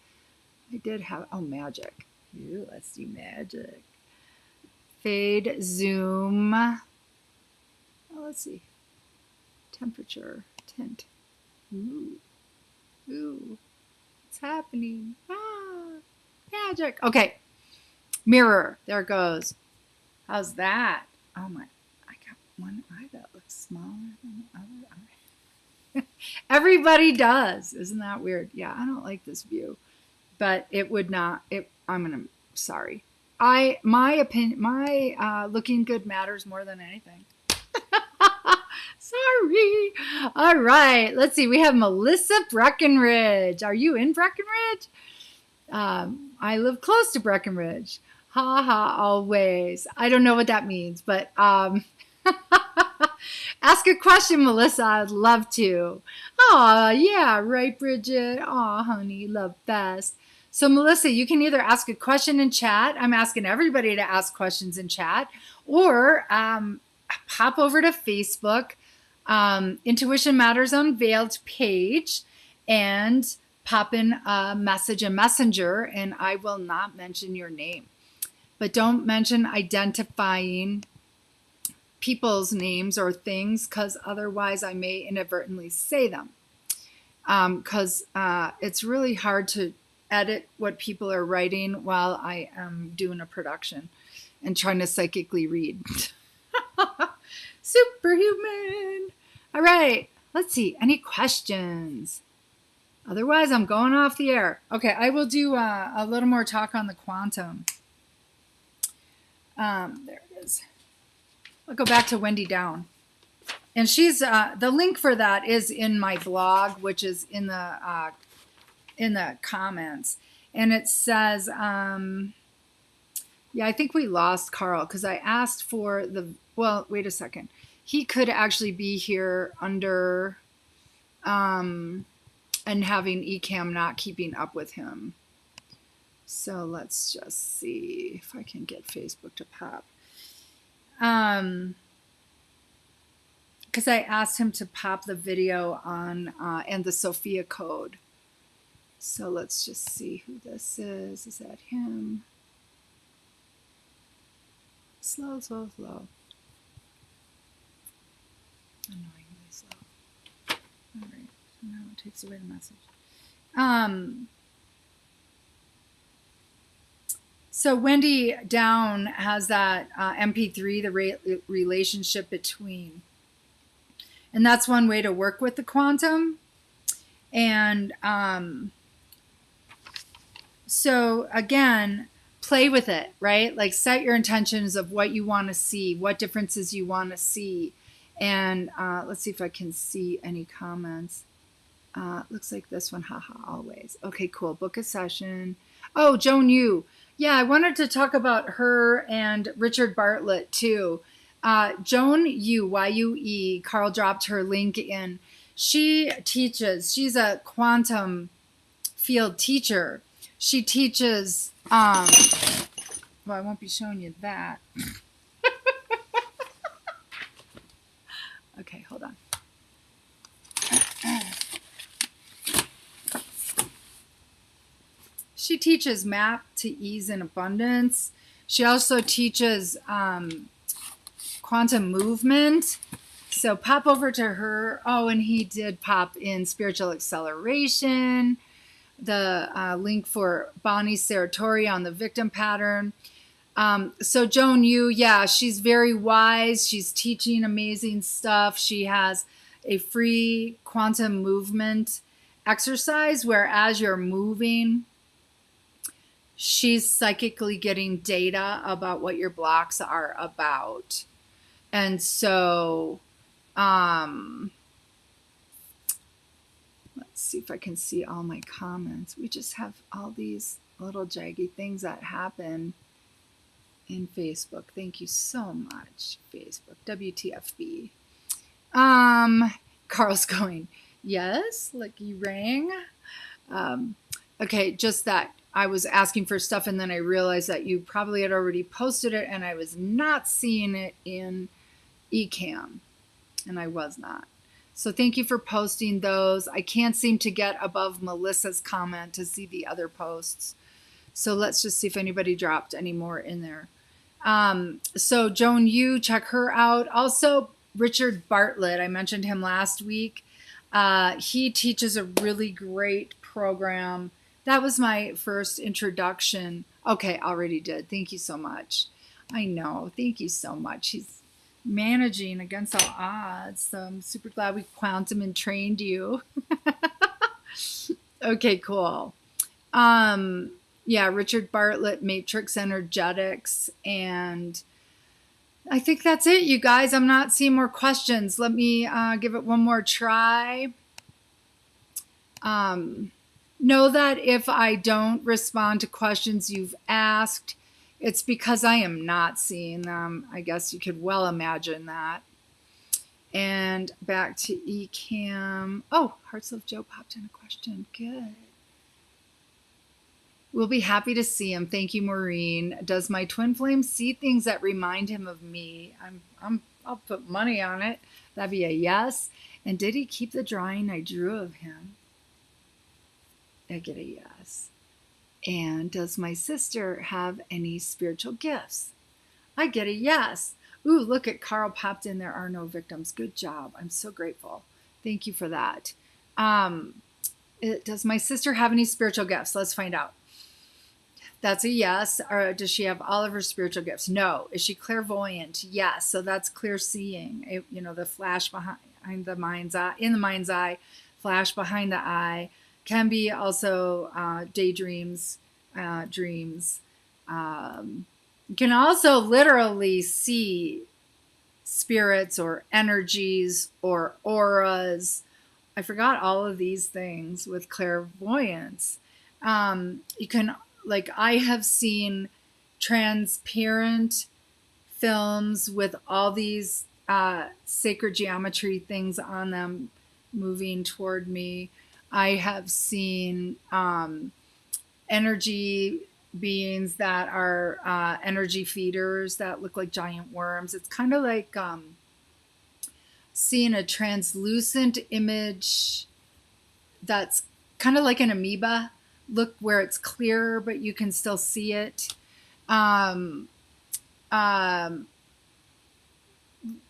I did have, oh, magic. Ooh, let's do magic. Fade, zoom. Oh, let's see. Temperature, tint. Ooh, what's happening? Ah, magic. Okay, mirror. There it goes. How's that? Oh my, I got one eye that looks smaller than the other eye. Everybody does. Isn't that weird? Yeah, I don't like this view, but it would not. Sorry. My opinion, looking good matters more than anything. Sorry. All right. Let's see. We have Melissa Breckenridge. Are you in Breckenridge? I live close to Breckenridge. Ha ha, always. I don't know what that means, but ask a question, Melissa. I'd love to. Oh, yeah, right, Bridget. Oh, honey, love best. So, Melissa, you can either ask a question in chat. I'm asking everybody to ask questions in chat, or pop over to Facebook, Intuition Matters Unveiled page, and pop in a message in Messenger, and I will not mention your name. But don't mention identifying people's names or things, because otherwise I may inadvertently say them. Because it's really hard to edit what people are writing while I am doing a production and trying to psychically read. Superhuman. All right, let's see. Any questions? Otherwise, I'm going off the air. Okay, I will do a little more talk on the quantum. There it is. I'll go back to Wendy Down. And she's, the link for that is in my blog, which is in the comments. And it says, yeah, I think we lost Carl because I asked for well, wait a second. He could actually be here under, and having eCam not keeping up with him. So let's just see if I can get Facebook to pop. Because I asked him to pop the video on and the Sophia code. So let's just see who this is. Is that him? Slow, slow, slow. Annoyingly slow. All right. So now it takes away the message. So Wendy Down has that MP3, the relationship between. And that's one way to work with the quantum. And so again, play with it, right? Like set your intentions of what you want to see, what differences you want to see. And let's see if I can see any comments. Looks like this one, haha, always. Okay, cool. Book a session. Oh, Joan Yu. Yeah, I wanted to talk about her and Richard Bartlett too. Joan Yu, Y-U-E, Carl dropped her link in. She teaches, she's a quantum field teacher. She teaches, well, I won't be showing you that. Okay, hold on. She teaches map to ease and abundance. She also teaches quantum movement. So pop over to her. Oh, and he did pop in spiritual acceleration, the link for Bonnie Saratori on the victim pattern. So Joan Yu, yeah, she's very wise. She's teaching amazing stuff. She has a free quantum movement exercise where as you're moving, she's psychically getting data about what your blocks are about. And so, let's see if I can see all my comments. We just have all these little jaggy things that happen in Facebook. Thank you so much, Facebook. WTFB. Carl's going, yes, like you rang. Okay, just that I was asking for stuff, and then I realized that you probably had already posted it, and I was not seeing it in eCam, and I was not. So thank you for posting those. I can't seem to get above Melissa's comment to see the other posts. So let's just see if anybody dropped any more in there. So Joan Yu, check her out. Also, Richard Bartlett, I mentioned him last week. He teaches a really great program. That was my first introduction. Okay, already did. Thank you so much. I know. Thank you so much. He's managing against all odds. So I'm super glad we quantum and trained you. Okay, cool. Yeah, Richard Bartlett, Matrix Energetics, and I think that's it, you guys. I'm not seeing more questions. Let me give it one more try. Know that if I don't respond to questions you've asked, it's because I am not seeing them. I guess you could well imagine that. And back to eCam. Oh, Hearts of Joe popped in a question. Good. We'll be happy to see him. Thank you, Maureen. Does my twin flame see things that remind him of me? I'll put money on it. That'd be a yes. And did he keep the drawing I drew of him? I get a yes. And does my sister have any spiritual gifts? I get a yes. Ooh, look at Carl popped in. There are no victims. Good job. I'm so grateful. Thank you for that. Does my sister have any spiritual gifts? Let's find out. That's a yes. Or does she have all of her spiritual gifts? No. Is she clairvoyant? Yes. So that's clear seeing. The flash behind the mind's eye, in the mind's eye, flash behind the eye. Can be also daydreams, dreams. You can also literally see spirits or energies or auras. I forgot all of these things with clairvoyance. You can, like, I have seen transparent films with all these sacred geometry things on them moving toward me. I have seen energy beings that are energy feeders that look like giant worms. It's kind of like seeing a translucent image that's kind of like an amoeba look, where it's clear but you can still see it.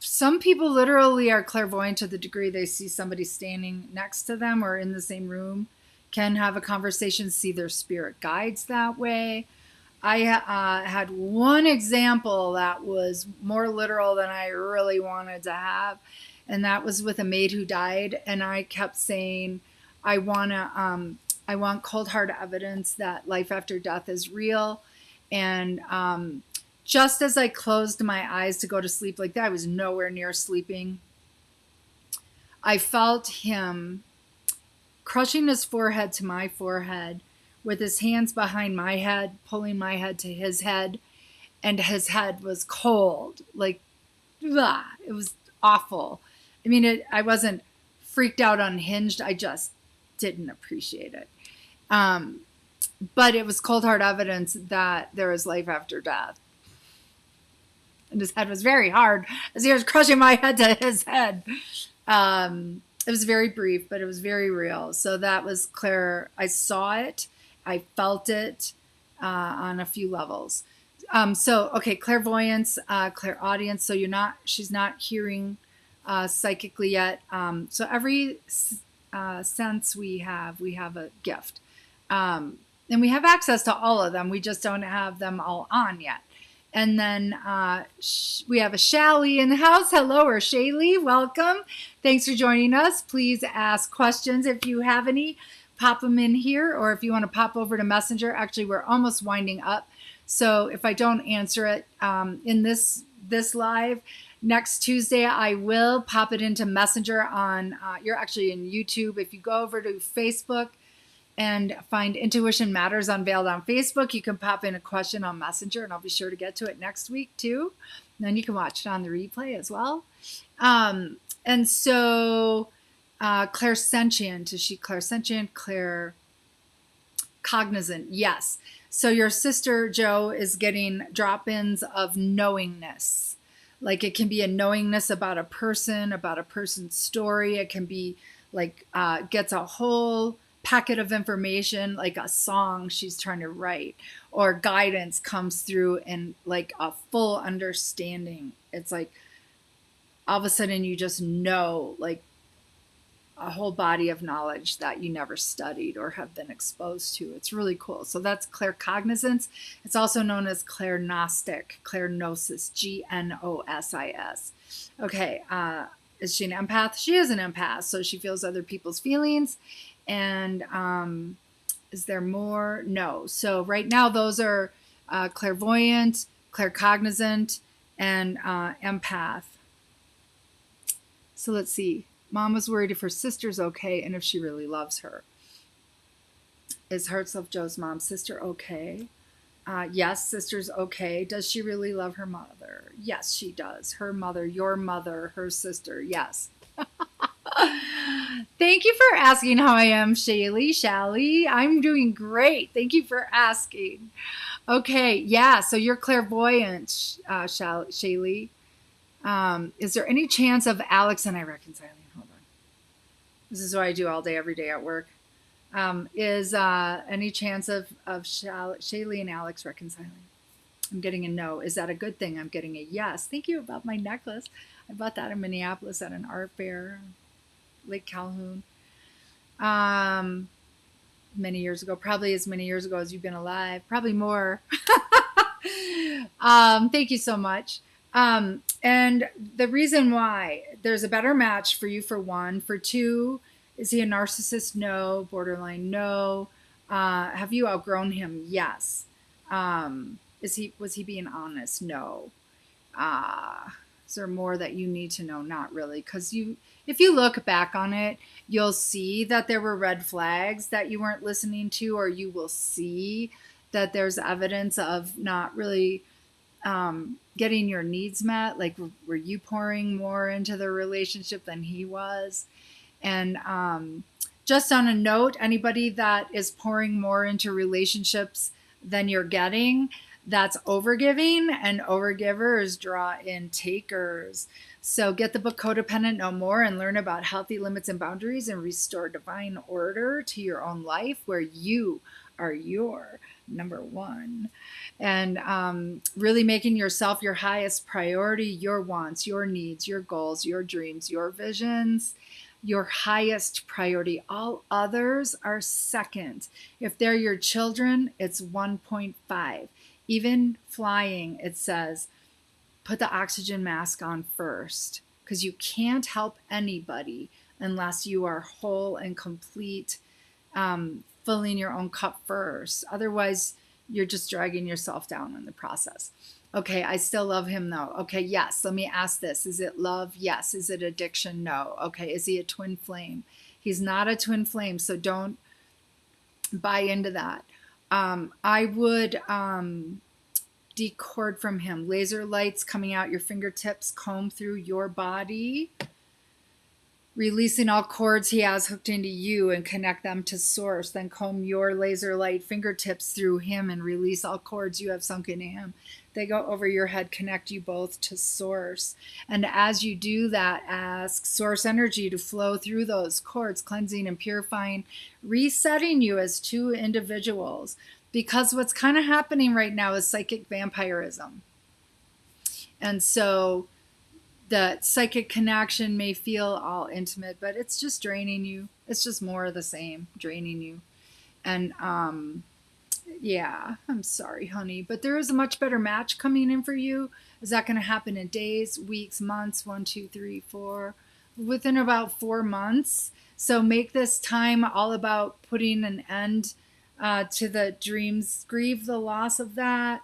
Some people literally are clairvoyant to the degree they see somebody standing next to them or in the same room, can have a conversation, see their spirit guides that way. I had one example that was more literal than I really wanted to have, and that was with a maid who died, and I kept saying, I want cold hard evidence that life after death is real. And just as I closed my eyes to go to sleep like that, I was nowhere near sleeping. I felt him crushing his forehead to my forehead with his hands behind my head, pulling my head to his head. And his head was cold, like, blah. It was awful. I mean, I wasn't freaked out, unhinged. I just didn't appreciate it. But it was cold hard evidence that there is life after death. And his head was very hard as he was crushing my head to his head. It was very brief, but it was very real. So that was clear. I saw it. I felt it on a few levels. Okay, clairvoyance, clairaudience. So she's not hearing psychically yet. So every sense we have a gift. And we have access to all of them. We just don't have them all on yet. And then we have a Shally in the house. Hello, or Shaylee, welcome. Thanks for joining us. Please ask questions if you have any. Pop them in here, or if you want to pop over to Messenger. Actually, we're almost winding up. So if I don't answer it in this live, next Tuesday, I will pop it into Messenger on, you're actually in YouTube. If you go over to Facebook and find Intuition Matters Unveiled on Facebook, you can pop in a question on Messenger, and I'll be sure to get to it next week too. And then you can watch it on the replay as well. And so clairsentient, is she clairsentient? Cognizant, yes. So your sister Jo is getting drop-ins of knowingness. Like it can be a knowingness about a person's story. It can be like gets a whole packet of information, like a song she's trying to write, or guidance comes through and like a full understanding. It's like all of a sudden you just know like a whole body of knowledge that you never studied or have been exposed to. It's really cool. So that's claircognizance. It's also known as clairgnostic, clairgnosis, Gnosis. Okay, is she an empath? She is an empath, so she feels other people's feelings. And is there more? No. So right now those are clairvoyant, claircognizant, and empath. So let's see. Mom was worried if her sister's okay and if she really loves her. Is Hertzloff Joe's mom's sister okay? Yes, sister's okay. Does she really love her mother? Yes, she does. Her mother, your mother, her sister. Yes. Thank you for asking how I am, Shally. I'm doing great. Thank you for asking. Okay, yeah, so you're clairvoyant, Shaylee. Is there any chance of Alex and I reconciling? Hold on. This is what I do all day, every day at work. Is any chance of Shaylee and Alex reconciling? I'm getting a no. Is that a good thing? I'm getting a yes. Thank you about my necklace. I bought that in Minneapolis at an art fair, Lake Calhoun. Many years ago, probably as many years ago as you've been alive, probably more. Thank you so much. And the reason why there's a better match for you, for one. For two, is he a narcissist? No. Borderline? No. Have you outgrown him? Yes. Was he being honest? No. Is there more that you need to know? Not really. Because if you look back on it, you'll see that there were red flags that you weren't listening to, or you will see that there's evidence of not really getting your needs met. Like, were you pouring more into the relationship than he was? And just on a note, anybody that is pouring more into relationships than you're getting, that's overgiving, and overgivers draw in takers. So get the book Codependent No More and learn about healthy limits and boundaries and restore divine order to your own life, where you are your number one. And really making yourself your highest priority, your wants, your needs, your goals, your dreams, your visions, your highest priority. All others are second. If they're your children, it's 1.5. Even flying, it says, put the oxygen mask on first, because you can't help anybody unless you are whole and complete, filling your own cup first. Otherwise, you're just dragging yourself down in the process. Okay, I still love him though. Okay, yes. Let me ask this. Is it love? Yes. Is it addiction? No. Okay, is he a twin flame? He's not a twin flame, so don't buy into that. I would decord from him. Laser lights coming out your fingertips, comb through your body, releasing all cords he has hooked into you and connect them to source. Then comb your laser light fingertips through him and release all cords you have sunk into him. They go over your head, connect you both to source. And as you do that, ask source energy to flow through those cords, cleansing and purifying, resetting you as two individuals. Because what's kind of happening right now is psychic vampirism. And so the psychic connection may feel all intimate, but it's just draining you. It's just more of the same, draining you. And yeah, I'm sorry, honey, but there is a much better match coming in for you. Is that going to happen in days, weeks, months? 1, 2, 3, 4, within about 4 months. So make this time all about putting an end to the dreams. Grieve the loss of that.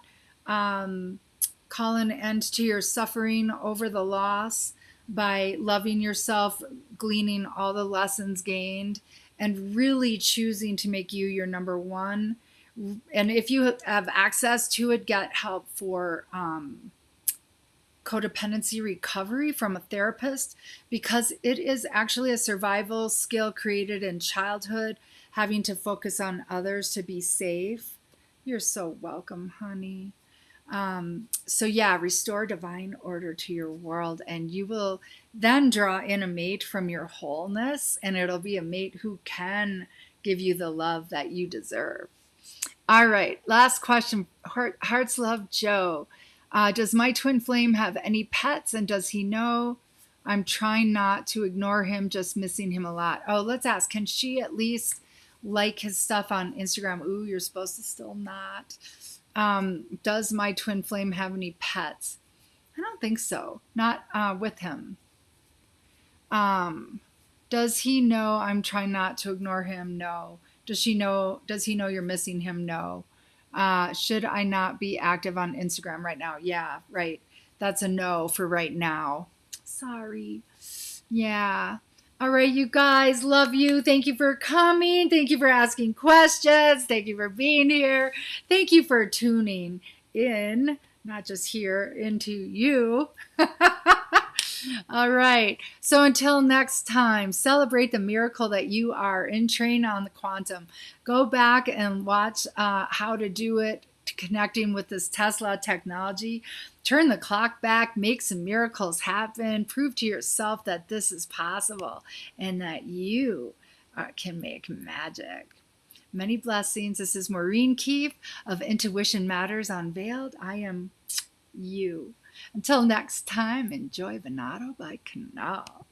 Call an end to your suffering over the loss by loving yourself, gleaning all the lessons gained, and really choosing to make you your number one. And if you have access to it, get help for codependency recovery from a therapist, because it is actually a survival skill created in childhood having to focus on others to be safe. You're so welcome, honey. So yeah, restore divine order to your world, and you will then draw in a mate from your wholeness, and it'll be a mate who can give you the love that you deserve. All right, last question. Hearts Love Joe. Does my twin flame have any pets, and does he know I'm trying not to ignore him, just missing him a lot? Oh, let's ask. Can she at least like his stuff on Instagram? Ooh, you're supposed to still not. Does my twin flame have any pets? I don't think so. Not with him. Does he know I'm trying not to ignore him? No. Does he know you're missing him? No. Should I not be active on Instagram right now? Yeah, right. That's a no for right now. Sorry. Yeah. All right, you guys, love you. Thank you for coming. Thank you for asking questions. Thank you for being here. Thank you for tuning in, not just here, into you. All right. So until next time, celebrate the miracle that you are in Train on the Quantum. Go back and watch how to do it, connecting with this Tesla technology. Turn the clock back, make some miracles happen, prove to yourself that this is possible and that you can make magic. Many blessings. This is Maureen Keefe of Intuition Matters Unveiled. I am you. Until next time, enjoy Venato by Canal.